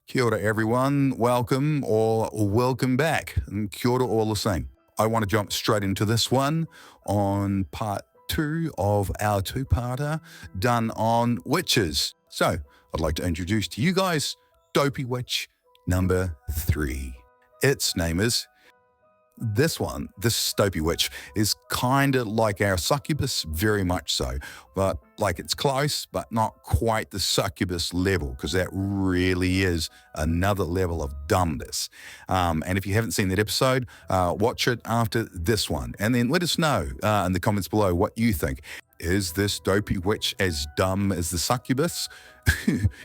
Kia ora everyone, welcome or welcome back, and kia ora all the same. I want to jump straight into this one on part 2 of our two-parter done on witches. So I'd like to introduce to you guys Dopey Witch number 3. Its name is this Dopey Witch, is kind of like our succubus, very much so. But like it's close, but not quite the succubus level, because that really is another level of dumbness. And if you haven't seen that episode, watch it after this one. And then let us know in the comments below what you think. Is this Dopey Witch as dumb as the succubus?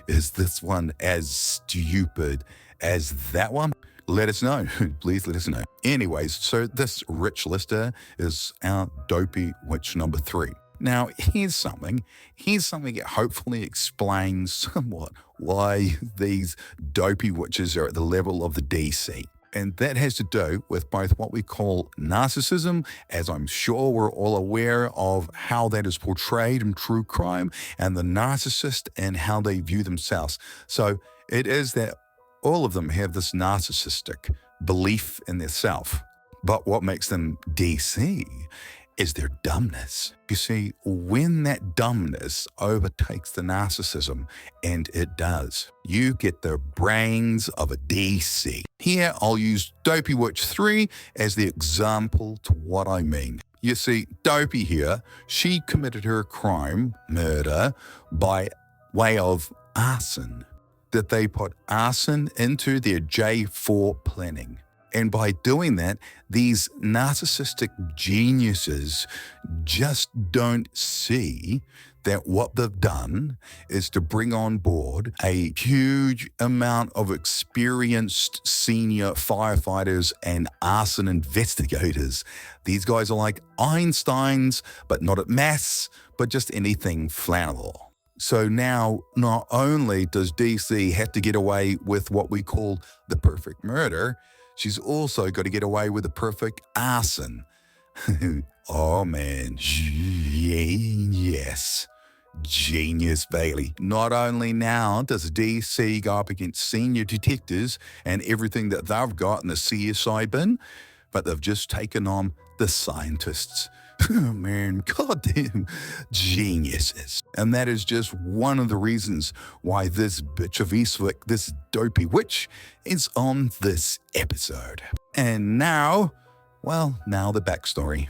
Is this one as stupid as that one? Let us know. Please let us know. Anyways, so this rich lister is our Dopey Witch number 3. Now, here's something that hopefully explains somewhat why these dopey witches are at the level of the DC. And that has to do with both what we call narcissism, as I'm sure we're all aware of how that is portrayed in true crime, and the narcissist and how they view themselves. So it is that all of them have this narcissistic belief in their self. But what makes them DC is their dumbness. You see, when that dumbness overtakes the narcissism, and it does, you get the brains of a DC. Here, I'll use Dopey Witch 3 as the example to what I mean. You see, Dopey here, she committed her crime, murder, by way of arson. That they put arson into their J4 planning. And by doing that, these narcissistic geniuses just don't see that what they've done is to bring on board a huge amount of experienced senior firefighters and arson investigators. These guys are like Einsteins, but not at maths, but just anything flammable. So now, not only does DC have to get away with what we call the perfect murder, she's also got to get away with the perfect arson. Oh man, yes, genius Bailey. Not only now does DC go up against senior detectives and everything that they've got in the CSI bin, but they've just taken on the scientists. Oh man, goddamn geniuses. And that is just one of the reasons why this bitch of Eastwick, this Dopey Witch, is on this episode. And now the backstory.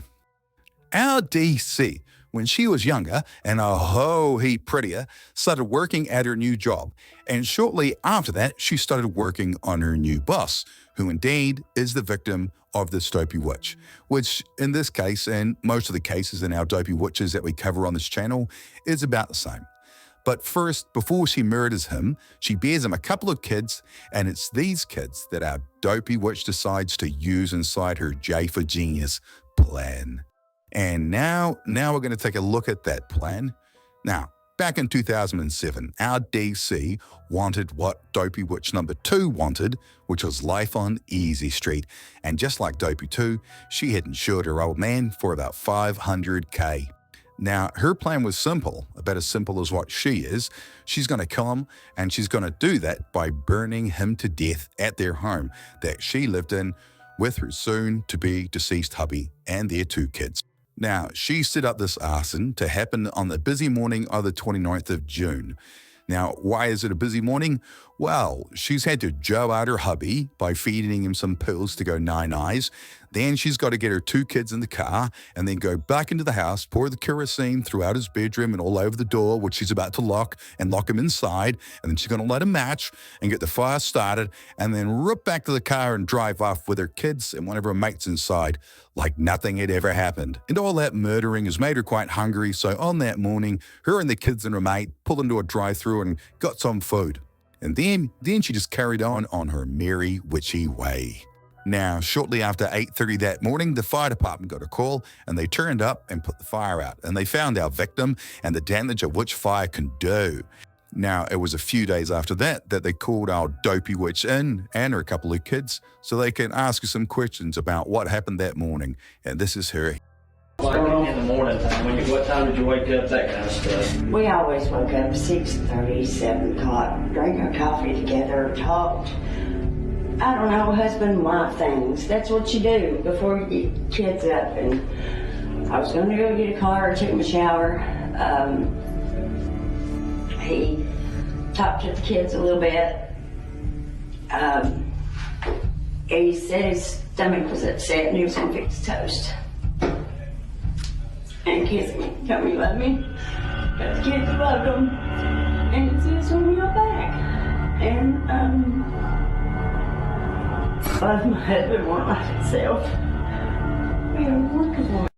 Our DC, when she was younger and a whole heap prettier, started working at her new job. And shortly after that, she started working on her new boss, who indeed is the victim of this Dopey Witch, which in this case, and most of the cases in our Dopey Witches that we cover on this channel, is about the same. But first, before she murders him, she bears him a couple of kids, and it's these kids that our Dopey Witch decides to use inside her J for Genius plan. And now we're going to take a look at that plan. Now, back in 2007, our DC wanted what Dopey Witch number 2 wanted, which was life on Easy Street. And just like Dopey 2, she had insured her old man for about $500K. Now, her plan was simple, about as simple as what she is. She's going to kill him, and she's going to do that by burning him to death at their home that she lived in with her soon-to-be deceased hubby and their 2 kids. Now, she set up this arson to happen on the busy morning of the 29th of June. Now, why is it a busy morning? Well, she's had to joe out her hubby by feeding him some pills to go 9 eyes. Then she's got to get her 2 kids in the car and then go back into the house, pour the kerosene throughout his bedroom and all over the door, which she's about to lock him inside. And then she's going to light a match and get the fire started and then rip back to the car and drive off with her kids and one of her mates inside like nothing had ever happened. And all that murdering has made her quite hungry. So on that morning, her and the kids and her mate pulled into a drive-thru and got some food. And then she just carried on her merry, witchy way. Now, shortly after 8:30 that morning, the fire department got a call and they turned up and put the fire out. And they found our victim and the damage a witch fire can do. Now, it was a few days after that they called our Dopey Witch in and her couple of kids so they can ask her some questions about what happened that morning. And this is her. Like in the morning time, what time did you wake up, that kind of stuff? We always woke up 6:30, 7 o'clock, drank our coffee together, talked. I don't know, husband and wife things. That's what you do before you get kids up. And I was going to go get a car, took my shower. He talked to the kids a little bit. He said his stomach was upset and he was going to fix toast. And kissed me, told me he loved me. Because kids loved him. And he said, when we got back. And, well, my husband weren't like himself. We were looking for him.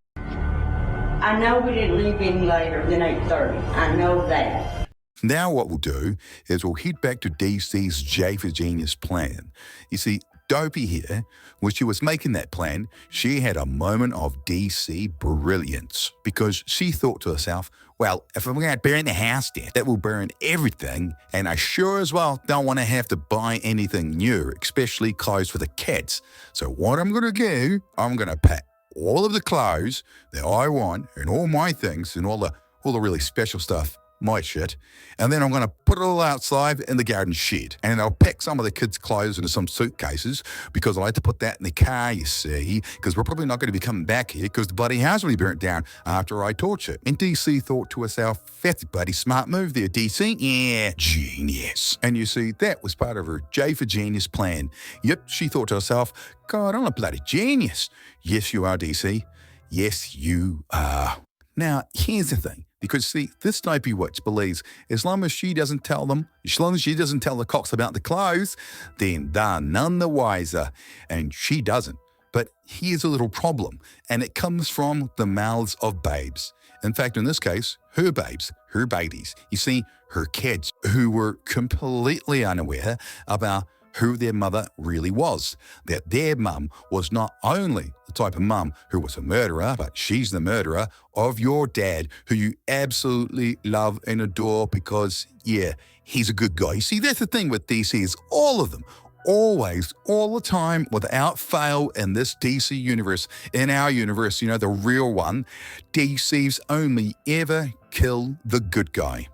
I know we didn't leave any later than 8:30. I know that. Now what we'll do is we'll head back to DC's J for Genius plan. You see, Dopey here, when she was making that plan, she had a moment of DC brilliance because she thought to herself, well, if I'm going to burn the house down, that will burn everything, and I sure as well don't want to have to buy anything new, especially clothes for the kids. So what I'm going to do, I'm going to pack all of the clothes that I want and all my things and all the really special stuff, my shit, and then I'm going to put it all outside in the garden shed. And I'll pack some of the kids' clothes into some suitcases because I like to put that in the car, you see, because we're probably not going to be coming back here because the bloody house will be burnt down after I torch it. And DC thought to herself, that's a bloody smart move there, DC. Yeah, genius. And you see, that was part of her J for Genius plan. Yep, she thought to herself, God, I'm a bloody genius. Yes, you are, DC. Yes, you are. Now, here's the thing. Because, see, this dopey witch believes as long as she doesn't tell them, as long as she doesn't tell the cops about the clothes, then they're none the wiser. And she doesn't. But here's a little problem, and it comes from the mouths of babes. In fact, in this case, her babes, her babies. You see, her kids, who were completely unaware about who their mother really was. That their mum was not only the type of mum who was a murderer, but she's the murderer of your dad, who you absolutely love and adore because, yeah, he's a good guy. You see, that's the thing with DC is all of them, always, all the time, without fail in this DC universe, in our universe, you know, the real one, DC's only ever kill the good guy.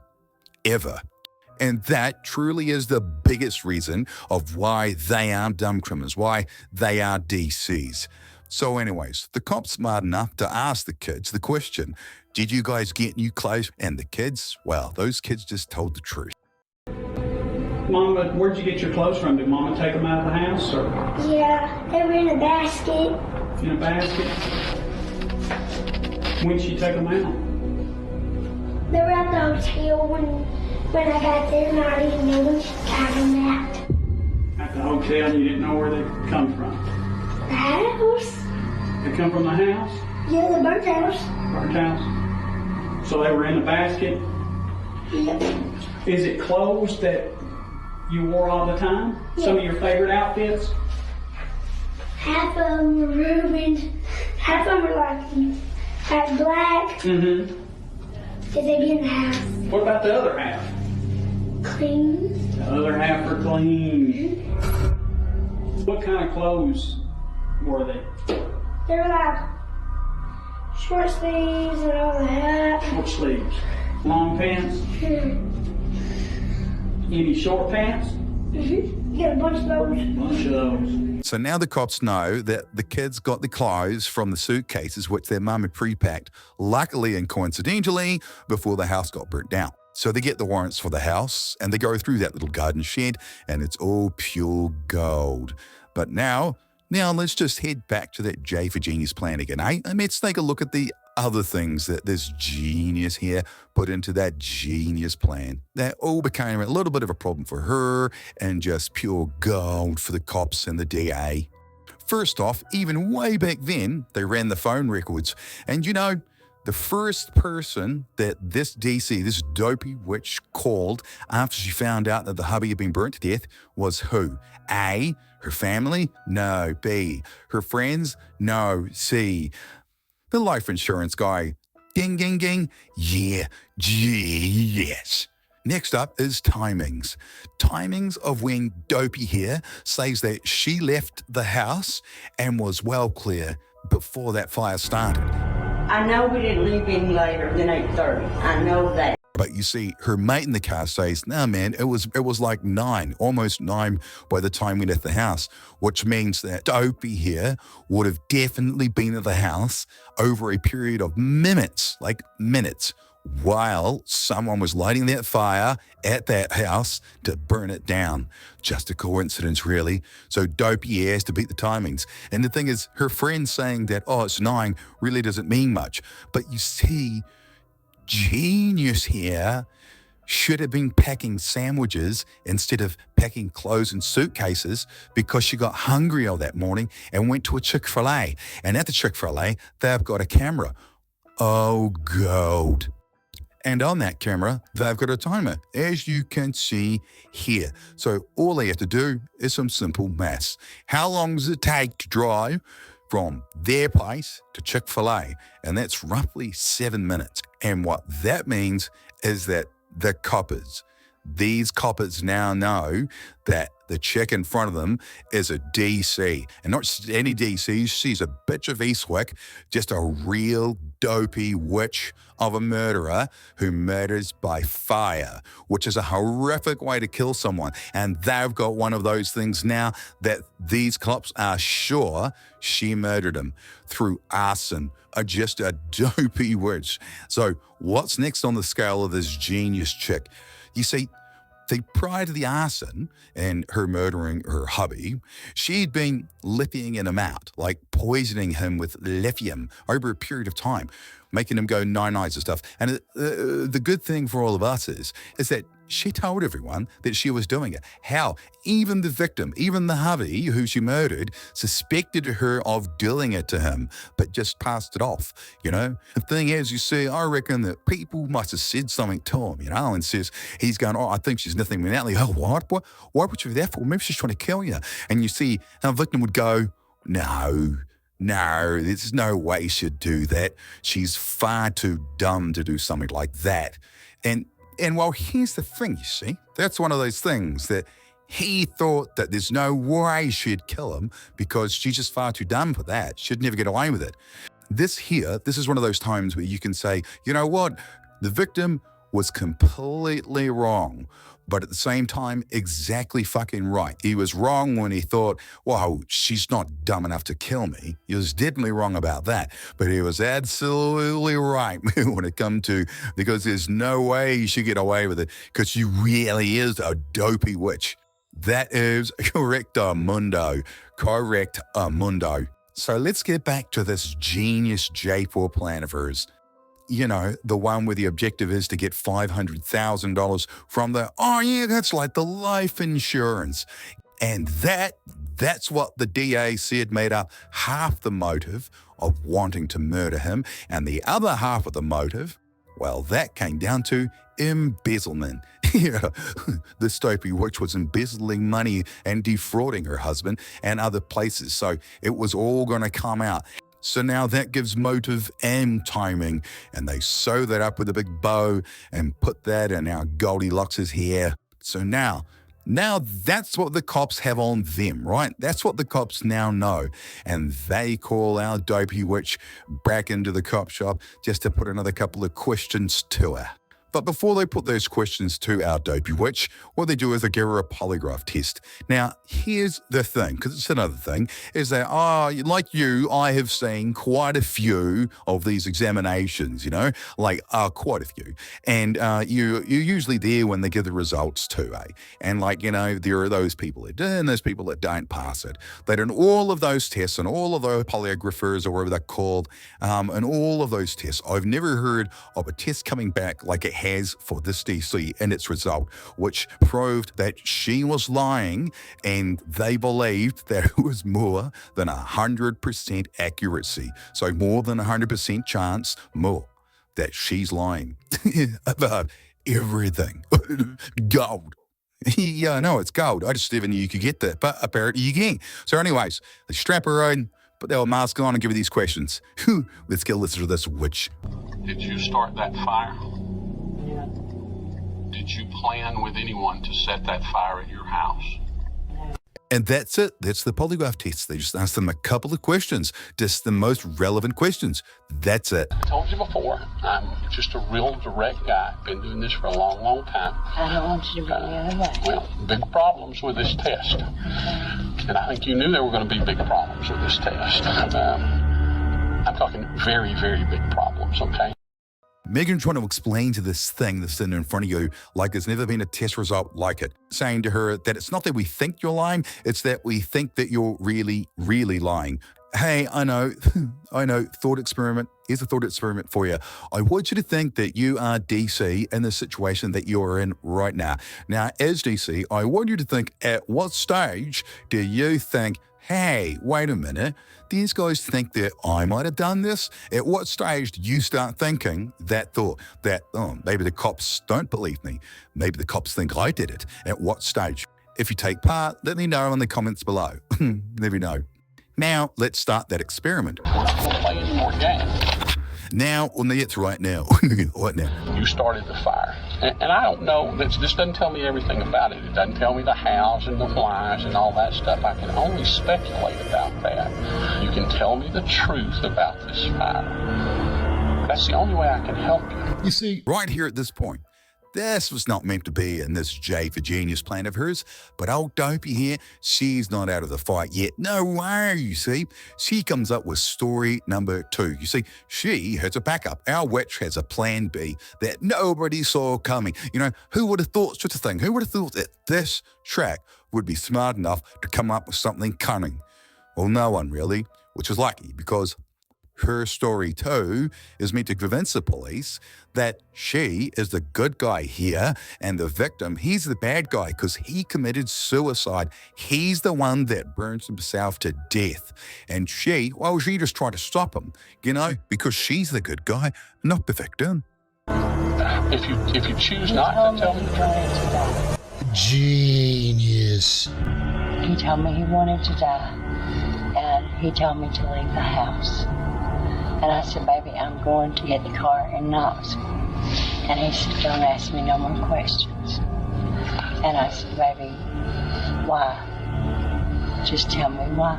Ever. And that truly is the biggest reason of why they are dumb criminals, why they are DCs. So anyways, the cop's smart enough to ask the kids the question, did you guys get new clothes? And the kids, well, those kids just told the truth. Mama, where'd you get your clothes from? Did Mama take them out of the house? Or? Yeah, they were in a basket. In a basket? When'd she take them out? They were at the hotel when I got there, and I didn't know when she got them out. At the hotel, and you didn't know where they come from? The house? They come from the house? Yeah, the burnt house. Burnt house? So they were in a basket? Yep. Is it clothes that you wore all the time? Yeah. Some of your favorite outfits? Half of them were ruined. Half of them were like black. Mm-hmm. Because they be in the house. What about the other half? Clean. The other half are clean. What kind of clothes were they? They were like short sleeves and all that. Short sleeves. Long pants? Any short pants? Mm-hmm. Got a bunch of those. Bunch of those. So now the cops know that the kids got the clothes from the suitcases which their mum had pre-packed, luckily and coincidentally, before the house got burnt down. So they get the warrants for the house and they go through that little garden shed and it's all pure gold. But now let's just head back to that J for Genius plan again, eh? And let's take a look at the other things that this genius here put into that genius plan. That all became a little bit of a problem for her and just pure gold for the cops and the DA. First off, even way back then, they ran the phone records. And you know, the first person that this DC, this dopey witch, called after she found out that the hubby had been burnt to death was who? A, her family? No. B, her friends? No. C, the life insurance guy. Ding, ding, ding. Yeah, yes. Next up is timings. Timings of when Dopey here says that she left the house and was well clear before that fire started. I know we didn't leave any later than 8:30. I know that. But you see, her mate in the car says, no, man, it was like 9, almost 9 by the time we left the house, which means that Dopey here would have definitely been at the house over a period of minutes, while someone was lighting that fire at that house to burn it down. Just a coincidence, really. So Dopey has to beat the timings. And the thing is, her friend saying that, oh, it's 9 really doesn't mean much. But you see, genius here should have been packing sandwiches instead of packing clothes in suitcases because she got hungry all that morning and went to a Chick-fil-A. And at the Chick-fil-A, they've got a camera. Oh, gold. And on that camera, they've got a timer, as you can see here. So all they have to do is some simple maths. How long does it take to drive from their place to Chick-fil-A? And that's roughly 7 minutes. And what that means is that these coppers now know that the chick in front of them is a DC. And not just any DC, she's a bitch of Eastwick, just a real dopey witch of a murderer who murders by fire, which is a horrific way to kill someone. And they've got one of those things now that these cops are sure she murdered him through arson, just a dopey witch. So what's next on the scale of this genius chick? You see, prior to the arson and her murdering her hubby, she'd been lipping him out, like poisoning him with lithium over a period of time, making him go night-nights and stuff. And the good thing for all of us is that she told everyone that she was doing it. How? Even the victim, even the hubby who she murdered, suspected her of doing it to him, but just passed it off, you know? The thing is, you see, I reckon that people must have said something to him, you know, and says, he's going, oh, I think she's nothing me out. Like, oh, what? Why would you do that for? Maybe she's trying to kill you. And you see, our victim would go, no, there's no way she'd do that. She's far too dumb to do something like that. And well, here's the thing, you see. That's one of those things that he thought that there's no way she'd kill him because she's just far too dumb for that. She'd never get away with it. This is one of those times where you can say, you know what? The victim was completely wrong, but at the same time, exactly fucking right. He was wrong when he thought, wow, she's not dumb enough to kill me. He was definitely wrong about that, but he was absolutely right when it come to, because there's no way he should get away with it because she really is a dopey witch. That is correctamundo. So let's get back to this genius J4 plan of hers. You know, the one where the objective is to get $500,000 from that's like the life insurance. And that's what the DA said made up half the motive of wanting to murder him. And the other half of the motive, well, that came down to embezzlement. This dopey witch was embezzling money and defrauding her husband and other places. So it was all going to come out. So now that gives motive and timing, and they sew that up with a big bow and put that in our Goldilocks' hair. So now that's what the cops have on them, right? That's what the cops now know. And they call our dopey witch back into the cop shop just to put another couple of questions to her. But before they put those questions to our dopey witch, what they do is they give her a polygraph test. Now, here's the thing, because it's another thing, is that, like you, I have seen quite a few of these examinations, you know, like quite a few. And you're usually there when they give the results too, eh? And like, you know, there are those people that do and those people that don't pass it. They did all of those tests and all of those polygraphers or whatever they're called, and all of those tests. I've never heard of a test coming back like it has for this DC in its result, which proved that she was lying and they believed that it was more than 100% accuracy. So more than 100% chance more that she's lying about everything. Gold. Yeah, no, it's gold. I just never knew you could get that, but apparently you can. So anyways, they strap her in, put their mask on and give her these questions. Let's get a listen to this witch. Did you start that fire? Yeah. Did you plan with anyone to set that fire at your house? And that's it. That's the polygraph test. They just ask them a couple of questions, just the most relevant questions. That's it. I told you before, I'm just a real direct guy. Been doing this for a long, long time. I don't want you to be the other way. Well, big problems with this test. And I think you knew there were going to be big problems with this test. I'm talking very, very big problems, okay? Megan trying to explain to this thing that's sitting in front of you like there's never been a test result like it, saying to her that it's not that we think you're lying, it's that we think that you're really, really lying. Hey, I know, thought experiment. Here's a thought experiment for you. I want you to think that you are DC in the situation that you're in right now. Now, as DC, I want you to think, at what stage do you think, hey, wait a minute, these guys think that I might have done this? At what stage do you start thinking that thought, that, oh, maybe the cops don't believe me. Maybe the cops think I did it. At what stage? If you take part, let me know in the comments below. Let me know. Now, let's start that experiment. We're playing more games. Now, well, it's right now. What now? You started the fire. And I don't know, this doesn't tell me everything about it. It doesn't tell me the hows and the whys and all that stuff. I can only speculate about that. You can tell me the truth about this fire. That's the only way I can help you. You see, right here at this point, this was not meant to be in this J for Genius plan of hers, but old Dopey here, she's not out of the fight yet. No way, you see. She comes up with story number 2. You see, she has a backup. Our witch has a plan B that nobody saw coming. You know, who would have thought such a thing? Who would have thought that this track would be smart enough to come up with something cunning? Well, no one really, which is lucky because her story too is meant to convince the police that she is the good guy here and the victim, he's the bad guy because he committed suicide. He's the one that burns himself to death. And she just tried to stop him, because she's the good guy, not the victim. If you choose not to tell me the truth. Genius. He told me he wanted to die, and he told me to leave the house. And I said, baby, I'm going to get the car and Knoxville. And he said, don't ask me no more questions. And I said, baby, why? Just tell me why.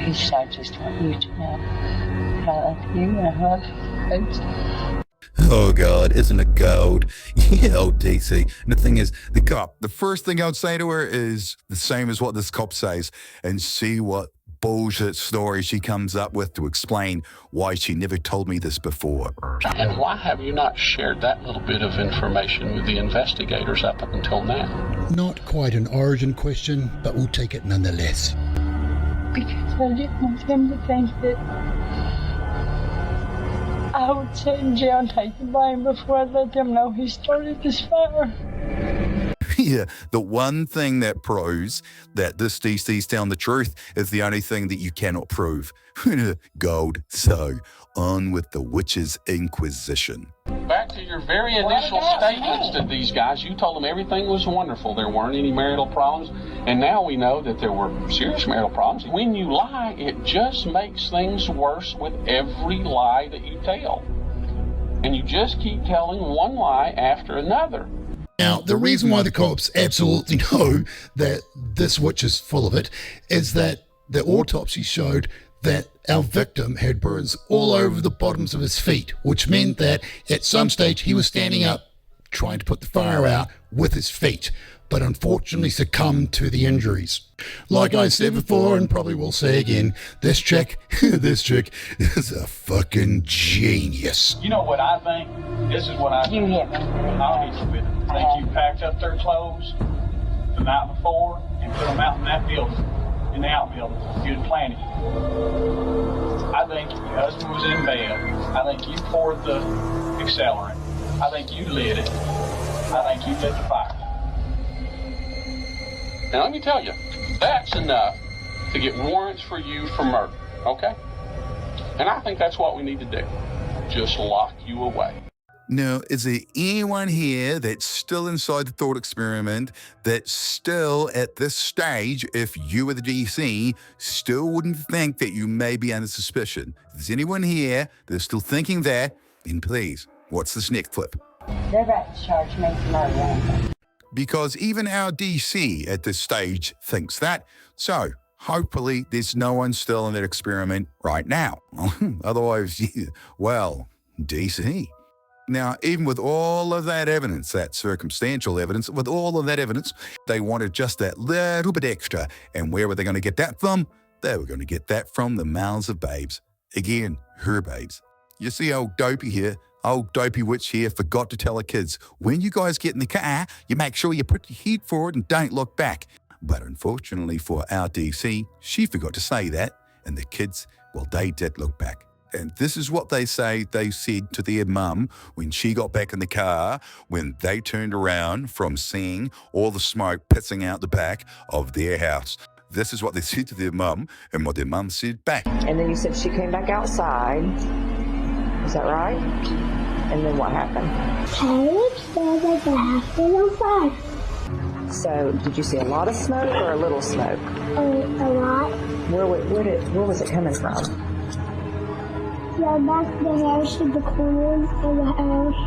He said, I just want you to know that I love you and I love you. Oh, God, isn't it gold? Yeah, old DC. And the thing is, the first thing I would say to her is the same as what this cop says, and see what bullshit story she comes up with to explain why she never told me this before. And why have you not shared that little bit of information with the investigators up until now? Not quite an origin question, but we'll take it nonetheless. Because I didn't want him to think that I would sit in jail and take the blame before I let them know he started this fire. Yeah, the one thing that proves that this DC's telling the truth is the only thing that you cannot prove. Gold. So, on with the witch's inquisition. Back to your very initial statements to these guys, you told them everything was wonderful. There weren't any marital problems. And now we know that there were serious marital problems. When you lie, it just makes things worse with every lie that you tell. And you just keep telling one lie after another. Now, the reason why the cops absolutely know that this witch is full of it is that the autopsy showed that our victim had burns all over the bottoms of his feet, which meant that at some stage he was standing up trying to put the fire out with his feet, but unfortunately succumbed to the injuries. Like I said before, and probably will say again, this chick is a fucking genius. You know what I think? This is what I think. You hit me. I'll hit you with it. I think you packed up their clothes the night before and put them out in that building, in the outbuilding. You'd planted it. I think your husband was in bed. I think you poured the accelerant. I think you lit it. I think you lit the fire. Now, let me tell you, that's enough to get warrants for you for murder, okay? And I think that's what we need to do. Just lock you away. Now, is there anyone here that's still inside the thought experiment that's still at this stage, if you were the DC, still wouldn't think that you may be under suspicion? If there's anyone here that's still thinking that, then please, what's this next clip? They're about to charge me for murder. because even our DC at this stage thinks that. So hopefully there's no one still in that experiment right now. Otherwise, well, DC. Now, even with all of that evidence, that circumstantial evidence, with all of that evidence, they wanted just that little bit extra. And where were they going to get that from? They were going to get that from the mouths of babes. Again, her babes. You see old Dopey here, old Dopey Witch here forgot to tell her kids, when you guys get in the car, you make sure you put your head forward and don't look back. But unfortunately for our DC, she forgot to say that, and the kids, well, they did look back. And this is what they say they said to their mum when she got back in the car, when they turned around from seeing all the smoke pissing out the back of their house. This is what they said to their mum and what their mum said back. And then you said she came back outside. Is that right? And then what happened? Caleb said that the house was on fire. So did you see a lot of smoke or a little smoke? A lot. Where was it coming from? Yeah, back to the house in the corner of the house.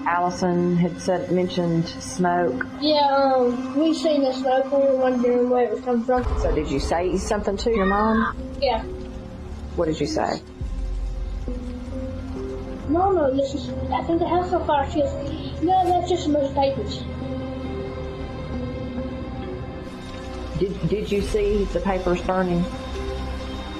Allison had mentioned smoke. Yeah, we seen the smoke and we were wondering where it was coming from. So did you say something to your mom? Yeah. What did you say? No, this is, I think the house on fire. She goes, no, that's just most papers. Did you see the papers burning?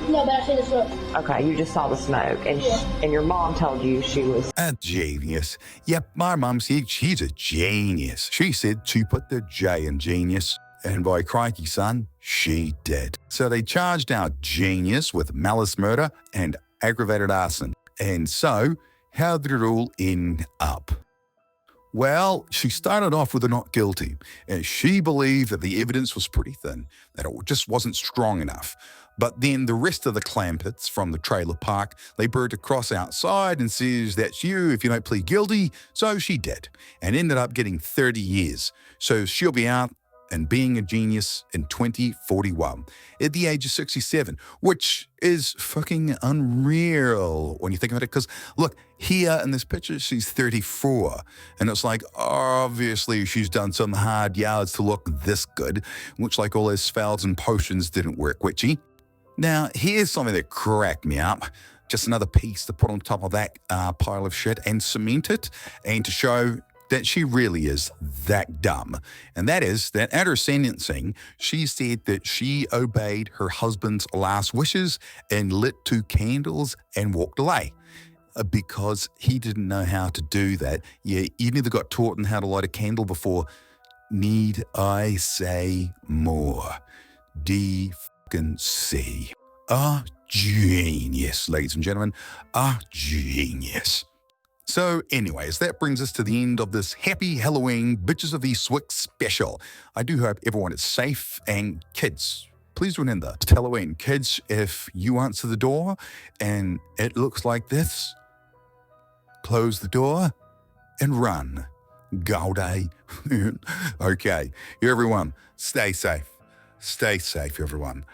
No, but I seen the smoke. Okay, you just saw the smoke, and Yeah. and your mom told you she was. A genius. Yep, my mum said she's a genius. She said she put the J in genius. And by crikey, son, she did. So they charged our genius with malice murder and aggravated arson. And so, how did it all end up? Well, she started off with a not guilty, and she believed that the evidence was pretty thin, that it just wasn't strong enough. But then the rest of the clampets from the trailer park, they burned a cross outside and says, that's you if you don't plead guilty. So she did, and ended up getting 30 years. So she'll be out and being a genius in 2041 at the age of 67, which is fucking unreal when you think about it. Because look, here in this picture, she's 34. And it's like, obviously she's done some hard yards to look this good, which like all those spells and potions didn't work, witchy. Now, here's something that cracked me up. Just another piece to put on top of that pile of shit and cement it, and to show that she really is that dumb. And that is that at her sentencing, she said that she obeyed her husband's last wishes and lit 2 candles and walked away. Because he didn't know how to do that. Yeah, you neither got taught on how to light a candle before. Need I say more? D-f-C. A genius, ladies and gentlemen. A genius. So anyways, that brings us to the end of this happy Halloween Bitches of Eastwick special. I do hope everyone is safe, and kids, please remember, it's Halloween. Kids, if you answer the door and it looks like this, close the door and run. Go day. Okay, everyone, stay safe. Stay safe, everyone.